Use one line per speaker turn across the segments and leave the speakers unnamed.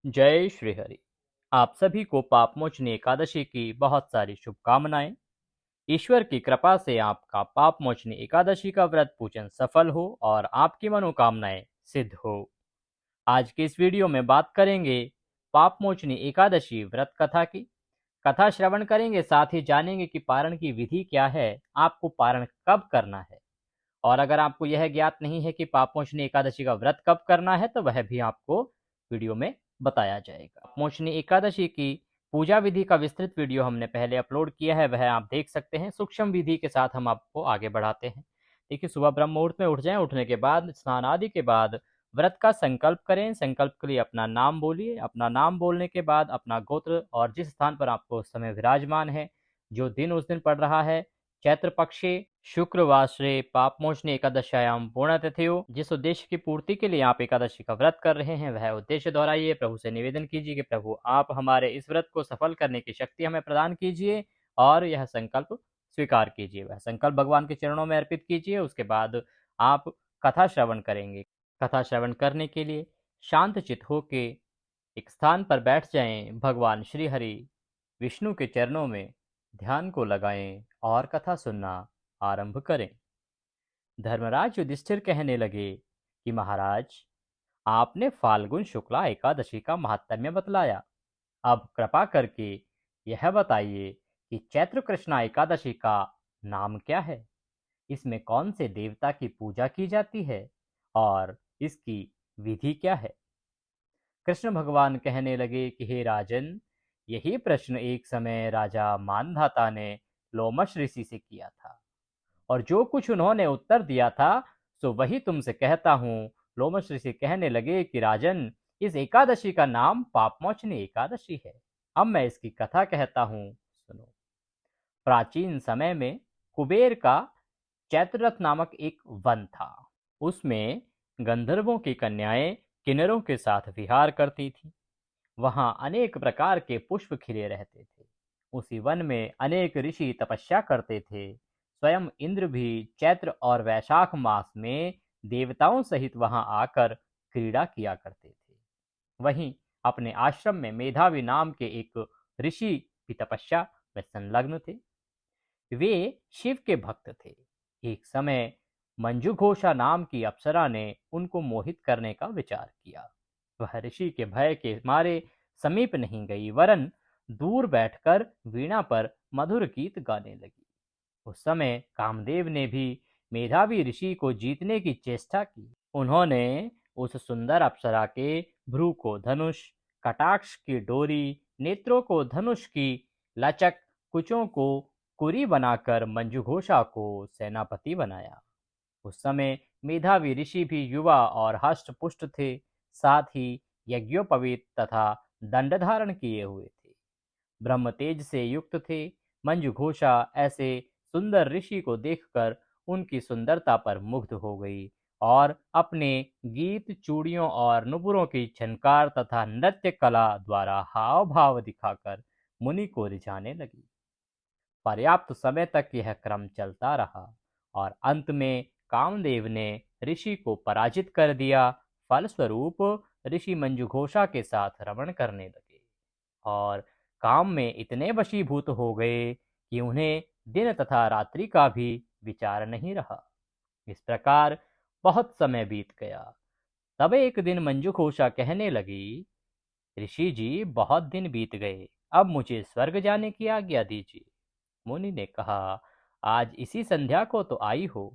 जय श्री हरि। आप सभी को पापमोचनी एकादशी की बहुत सारी शुभकामनाएं। ईश्वर की कृपा से आपका पापमोचनी एकादशी का व्रत पूजन सफल हो और आपकी मनोकामनाएं सिद्ध हो। आज के इस वीडियो में बात करेंगे पापमोचनी एकादशी व्रत कथा की। कथा श्रवण करेंगे, साथ ही जानेंगे कि पारण की विधि क्या है, आपको पारण कब करना है। और अगर आपको यह ज्ञात नहीं है कि पापमोचनी एकादशी का व्रत कब करना है, तो वह भी आपको वीडियो में बताया जाएगा। पापमोचनी एकादशी की पूजा विधि का विस्तृत वीडियो हमने पहले अपलोड किया है, वह आप देख सकते हैं। सूक्ष्म विधि के साथ हम आपको आगे बढ़ाते हैं। देखिए, सुबह ब्रह्म मुहूर्त में उठ जाएं। उठने के बाद स्नान आदि के बाद व्रत का संकल्प करें। संकल्प के लिए अपना नाम बोलिए। अपना नाम बोलने के बाद अपना गोत्र और जिस स्थान पर आपको उस समय विराजमान है, जो दिन उस दिन पड़ रहा है, चैत्र पक्षे शुक्रवासरे पापमोचनी एकादशायाम पूर्णतिथि, जिस उद्देश्य की पूर्ति के लिए आप एकादशी का व्रत कर रहे हैं, वह उद्देश्य दोहराइए। प्रभु से निवेदन कीजिए कि प्रभु, आप हमारे इस व्रत को सफल करने की शक्ति हमें प्रदान कीजिए और यह संकल्प स्वीकार कीजिए। वह संकल्प भगवान के चरणों में अर्पित कीजिए। उसके बाद आप कथा श्रवण करेंगे। कथा श्रवण करने के लिए शांत चित होके एक स्थान पर बैठ जाएं। भगवान श्री हरि विष्णु के चरणों में ध्यान को लगाएं और कथा सुनना आरंभ करें। धर्मराज युधिष्ठिर कहने लगे कि महाराज, आपने फाल्गुन शुक्ला एकादशी का महात्म्य बतलाया। अब कृपा करके यह बताइए कि चैत्र कृष्णा एकादशी का नाम क्या है, इसमें कौन से देवता की पूजा की जाती है और इसकी विधि क्या है। कृष्ण भगवान कहने लगे कि हे राजन, यही प्रश्न एक समय राजा मानधाता ने लोमश ऋषि से किया था, और जो कुछ उन्होंने उत्तर दिया था सो वही तुमसे कहता हूँ। लोमश ऋषि कहने लगे कि राजन, इस एकादशी का नाम पापमोचनी एकादशी है। अब मैं इसकी कथा कहता हूँ, सुनो। प्राचीन समय में कुबेर का चैत्ररथ नामक एक वन था। उसमें गंधर्वों की कन्याएं किन्नरों के साथ विहार करती थीं। वहां अनेक प्रकार के पुष्प खिले रहते थे। उसी वन में अनेक ऋषि तपस्या करते थे। स्वयं इंद्र भी चैत्र और वैशाख मास में देवताओं सहित वहां आकर क्रीड़ा किया करते थे। वहीं अपने आश्रम में मेधावी नाम के एक ऋषि भी तपस्या में संलग्न थे। वे शिव के भक्त थे। एक समय मंजुघोषा नाम की अप्सरा ने उनको मोहित करने का विचार किया। वह ऋषि के भय के मारे समीप नहीं गई, वरन दूर बैठकर वीणा पर मधुर गीत गाने लगी। उस समय कामदेव ने भी मेधावी ऋषि को जीतने की चेष्टा की। उन्होंने उस सुंदर अप्सरा के भ्रू को धनुष, कटाक्ष की डोरी, नेत्रों को धनुष की लचक, कुचों को कुरी बनाकर मंजुघोषा को सेनापति बनाया। उस समय मेधावी ऋषि भी युवा और हष्ट पुष्ट थे, साथ ही यज्ञोपवीत तथा दंड धारण किए हुए थे। ब्रह्म तेज से युक्त थे। मंजुघोषा ऐसे सुंदर ऋषि को देखकर उनकी सुंदरता पर मुग्ध हो गई और अपने गीत, चूड़ियों और नुपुरों की झनकार तथा नृत्य कला द्वारा हाव भाव दिखाकर मुनि को रिझाने लगी। पर्याप्त समय तक यह क्रम चलता रहा और अंत में कामदेव ने ऋषि को पराजित कर दिया। फलस्वरूप ऋषि मंजुघोषा के साथ रमण करने लगे और काम में इतने वशीभूत हो गए कि उन्हें दिन तथा रात्रि का भी विचार नहीं रहा। इस प्रकार बहुत समय बीत गया। तब एक दिन मंजुघोषा कहने लगी, ऋषि जी, बहुत दिन बीत गए, अब मुझे स्वर्ग जाने की आज्ञा दीजिए। मुनि ने कहा, आज इसी संध्या को तो आई हो,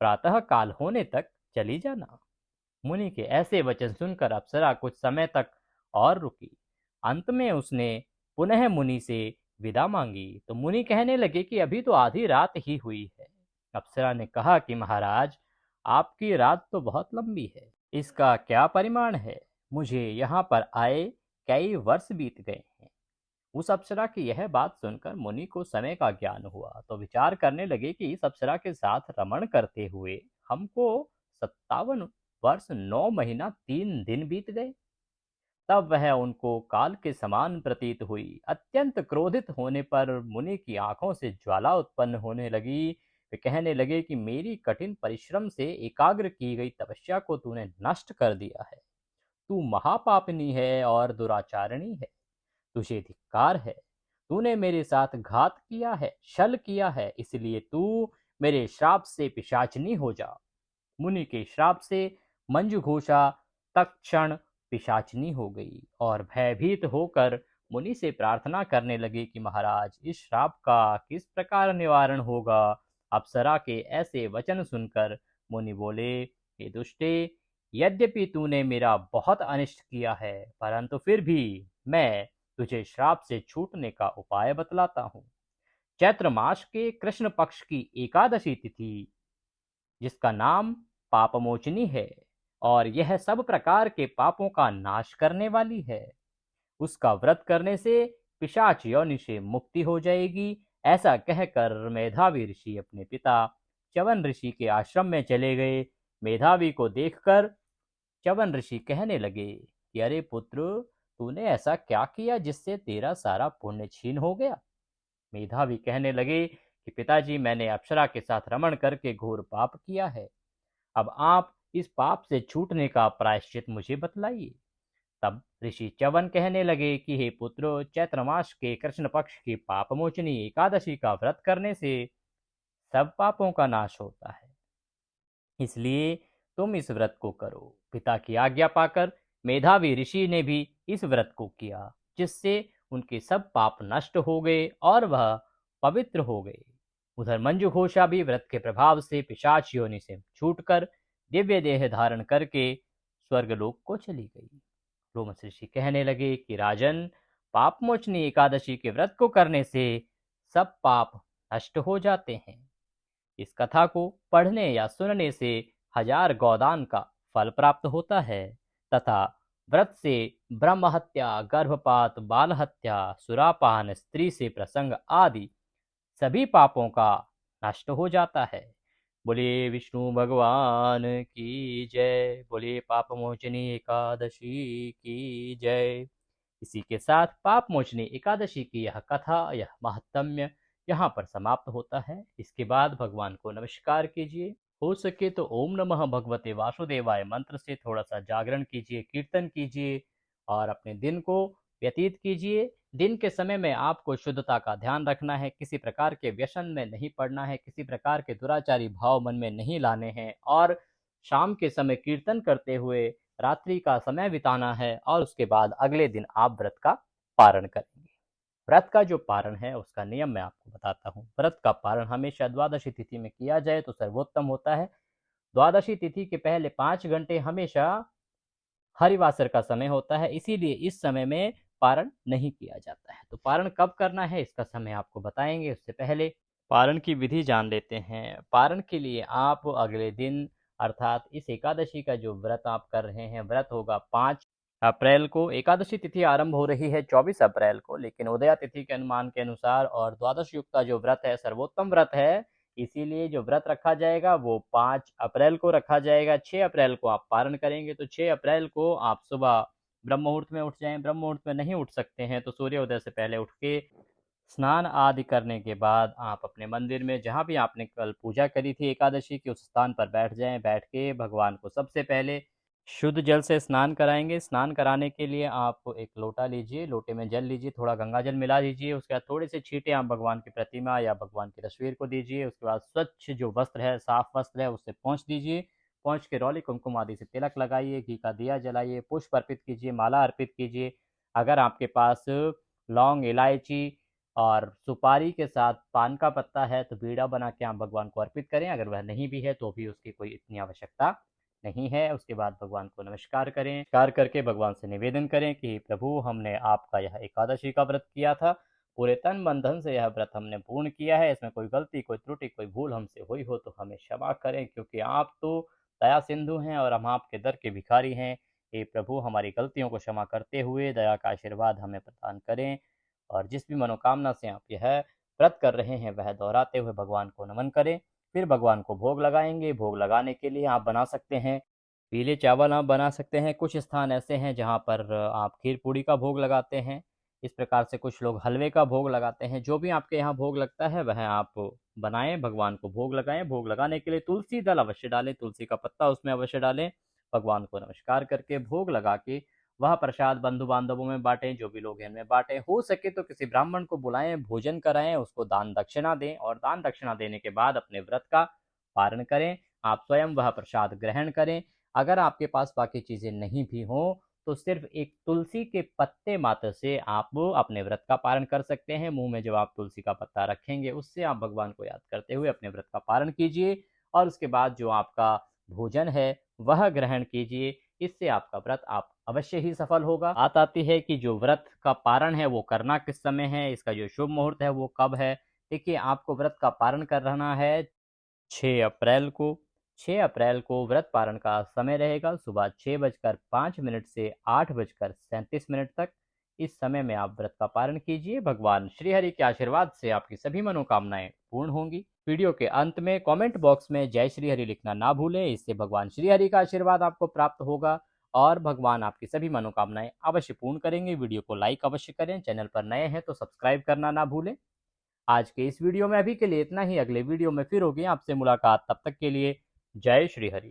प्रातः काल होने तक चली जाना। मुनि के ऐसे वचन सुनकर अप्सरा कुछ समय तक और रुकी। अंत में उसने पुनः मुनि से विदा मांगी तो मुनि कहने लगे कि अभी तो आधी रात ही हुई है। अप्सरा ने कहा कि महाराज, आपकी रात तो बहुत लंबी है, इसका क्या परिमाण है। मुझे यहाँ पर आए कई वर्ष बीत गए हैं। उस अप्सरा की यह बात सुनकर मुनि को समय का ज्ञान हुआ तो विचार करने लगे कि इस अप्सरा के साथ रमण करते हुए हमको 57 वर्ष 9 महीना 3 दिन बीत गए। तब वह उनको काल के समान प्रतीत हुई। अत्यंत क्रोधित होने पर मुनि की आंखों से ज्वाला उत्पन्न होने लगी। वे कहने लगे कि मेरी कठिन परिश्रम से एकाग्र की गई तपस्या को तूने नष्ट कर दिया है। तू महापापिनी है और दुराचारिणी है। तुझे धिक्कार है। तूने मेरे साथ घात किया है, छल किया है, इसलिए तू मेरे श्राप से पिशाचिनी हो जा। मुनि के श्राप से मंजुघोषा तत्क्षण पिशाचिनी हो गई और भयभीत होकर मुनि से प्रार्थना करने लगे कि महाराज, इस श्राप का किस प्रकार निवारण होगा। अप्सरा के ऐसे वचन सुनकर मुनि बोले, हे दुष्टे, यद्यपि तूने मेरा बहुत अनिष्ट किया है, परंतु फिर भी मैं तुझे श्राप से छूटने का उपाय बतलाता हूँ। चैत्र मास के कृष्ण पक्ष की एकादशी तिथि, जिसका नाम पापमोचनी है और यह सब प्रकार के पापों का नाश करने वाली है, उसका व्रत करने से पिशाच योनि से मुक्ति हो जाएगी। ऐसा कहकर मेधावी ऋषि अपने पिता च्यवन ऋषि के आश्रम में चले गए। मेधावी को देखकर च्यवन ऋषि कहने लगे कि अरे पुत्र, तूने ऐसा क्या किया जिससे तेरा सारा पुण्य छीन हो गया। मेधावी कहने लगे कि पिताजी, मैंने अप्सरा के साथ रमण करके घोर पाप किया है। अब आप इस पाप से छूटने का प्रायश्चित मुझे बतलाइए। तब ऋषि च्यवन कहने लगे कि हे पुत्र, चैत्र मास के कृष्ण पक्ष की पापमोचनी एकादशी का व्रत करने से सब पापों का नाश होता है, इसलिए तुम इस व्रत को करो। पिता की आज्ञा पाकर मेधावी ऋषि ने भी इस व्रत को किया, जिससे उनके सब पाप नष्ट हो गए और वह पवित्र हो गए। उधर मंजुघोषा भी व्रत के प्रभाव से पिशाच योनि से छूटकर दिव्य देह धारण करके स्वर्गलोक को चली गई। रोमस ऋषि कहने लगे कि राजन, पापमोचनी एकादशी के व्रत को करने से सब पाप नष्ट हो जाते हैं। इस कथा को पढ़ने या सुनने से 1000 गोदान का फल प्राप्त होता है तथा व्रत से ब्रह्म हत्या, गर्भपात, बाल हत्या, सुरापान, स्त्री से प्रसंग आदि सभी पापों का नष्ट हो जाता है। बोलिए विष्णु भगवान की जय। बोलिए पापमोचनी एकादशी की जय। इसी के साथ पापमोचनी एकादशी की यह कथा, यह महात्म्य यहाँ पर समाप्त होता है। इसके बाद भगवान को नमस्कार कीजिए। हो सके तो ओम नमः भगवते वासुदेवाय मंत्र से थोड़ा सा जागरण कीजिए, कीर्तन कीजिए और अपने दिन को व्यतीत कीजिए। दिन के समय में आपको शुद्धता का ध्यान रखना है, किसी प्रकार के व्यसन में नहीं पड़ना है, किसी प्रकार के दुराचारी भाव मन में नहीं लाने हैं और शाम के समय कीर्तन करते हुए रात्रि का समय बिताना है और उसके बाद अगले दिन आप व्रत का पारण करेंगे। व्रत का जो पारण है उसका नियम मैं आपको बताता हूँ। व्रत का पारण हमेशा द्वादशी तिथि में किया जाए तो सर्वोत्तम होता है। द्वादशी तिथि के पहले 5 घंटे हमेशा हरिवासर का समय होता है, इसीलिए इस समय में पारण नहीं किया जाता है। तो पारण कब करना है इसका समय आपको बताएंगे। उससे पहले पारण की विधि जान लेते हैं। पारण के लिए आप अगले दिन अर्थात इस एकादशी का जो व्रत आप कर रहे हैं, व्रत होगा 5 अप्रैल को। एकादशी तिथि आरंभ हो रही है 24 अप्रैल को, लेकिन उदया तिथि के अनुमान के अनुसार और द्वादश युग का जो व्रत है सर्वोत्तम व्रत है, इसीलिए जो व्रत रखा जाएगा वो 5 अप्रैल को रखा जाएगा। 6 अप्रैल को आप पारण करेंगे, तो 6 अप्रैल को आप सुबह ब्रह्म मुहूर्त में उठ जाएं। ब्रह्म मुहूर्त में नहीं उठ सकते हैं तो सूर्योदय से पहले उठ के स्नान आदि करने के बाद आप अपने मंदिर में जहाँ भी आपने कल पूजा करी थी एकादशी की, उस स्थान पर बैठ जाएं। बैठ के भगवान को सबसे पहले शुद्ध जल से स्नान कराएंगे। स्नान कराने के लिए आप एक लोटा लीजिए, लोटे में जल लीजिए, थोड़ा गंगा जल मिला दीजिए। उसके बाद थोड़े से छींटे आप भगवान की प्रतिमा या भगवान की तस्वीर को दीजिए। उसके बाद स्वच्छ जो वस्त्र है, साफ वस्त्र है, उससे पोंछ दीजिए। पोंछ के रौली कुमकुम आदि से तिलक लगाइए, घी का दिया जलाइए, पुष्प अर्पित कीजिए, माला अर्पित कीजिए। अगर आपके पास लौंग, इलायची और सुपारी के साथ पान का पत्ता है तो बीड़ा बना के आप भगवान को अर्पित करें। अगर वह नहीं भी है तो भी उसकी कोई इतनी आवश्यकता नहीं है। उसके बाद भगवान को नमस्कार करें। नमस्कार करके भगवान से निवेदन करें कि प्रभु, हमने आपका यह एकादशी का व्रत किया था, पूरे तन मन धन से यह व्रत हमने पूर्ण किया है। इसमें कोई गलती, कोई त्रुटि, कोई भूल हमसे हुई हो तो हमें क्षमा करें, क्योंकि आप तो दया सिंधु हैं और हम आपके दर के भिखारी हैं। हे प्रभु, हमारी गलतियों को क्षमा करते हुए दया का आशीर्वाद हमें प्रदान करें और जिस भी मनोकामना से आप यह व्रत कर रहे हैं वह दोहराते हुए भगवान को नमन करें। फिर भगवान को भोग लगाएंगे। भोग लगाने के लिए आप बना सकते हैं पीले चावल, आप बना सकते हैं। कुछ स्थान ऐसे हैं जहाँ पर आप खीर पूड़ी का भोग लगाते हैं। इस प्रकार से कुछ लोग हलवे का भोग लगाते हैं। जो भी आपके यहाँ भोग लगता है वह आप बनाएं, भगवान को भोग लगाएं। भोग लगाने के लिए तुलसी दल अवश्य डालें, तुलसी का पत्ता उसमें अवश्य डालें भगवान को नमस्कार करके भोग लगा के वह प्रसाद बंधु बांधवों में बांटें, जो भी लोग हैं उनमें बांटें। हो सके तो किसी ब्राह्मण को बुलाएं, भोजन कराएं, उसको दान दक्षिणा दें और दान दक्षिणा देने के बाद अपने व्रत का पारण करें। आप स्वयं वह प्रसाद ग्रहण करें। अगर आपके पास बाकी चीज़ें नहीं भी हों तो सिर्फ एक तुलसी के पत्ते मात्र से आप अपने व्रत का पारण कर सकते हैं। मुंह में जब आप तुलसी का पत्ता रखेंगे उससे आप भगवान को याद करते हुए अपने व्रत का पारण कीजिए और उसके बाद जो आपका भोजन है वह ग्रहण कीजिए। इससे आपका व्रत आप अवश्य ही सफल होगा। बात आती है कि जो व्रत का पारण है वो करना किस समय है, इसका जो शुभ मुहूर्त है वो कब है। देखिए, आपको व्रत का पारण करना है 6 अप्रैल को। 6 अप्रैल को व्रत पारण का समय रहेगा सुबह 6:05 से 8:37 तक। इस समय में आप व्रत का पारण कीजिए। भगवान श्रीहरि के आशीर्वाद से आपकी सभी मनोकामनाएं पूर्ण होंगी। वीडियो के अंत में कमेंट बॉक्स में जय श्रीहरि लिखना ना भूलें, इससे भगवान श्रीहरि का आशीर्वाद आपको प्राप्त होगा और भगवान आपकी सभी मनोकामनाएं अवश्य पूर्ण करेंगे। वीडियो को लाइक अवश्य करें, चैनल पर नए हैं तो सब्सक्राइब करना ना भूलें। आज के इस वीडियो में अभी के लिए इतना ही। अगले वीडियो में फिर होगी आपसे मुलाकात, तब तक के लिए जय श्री हरि।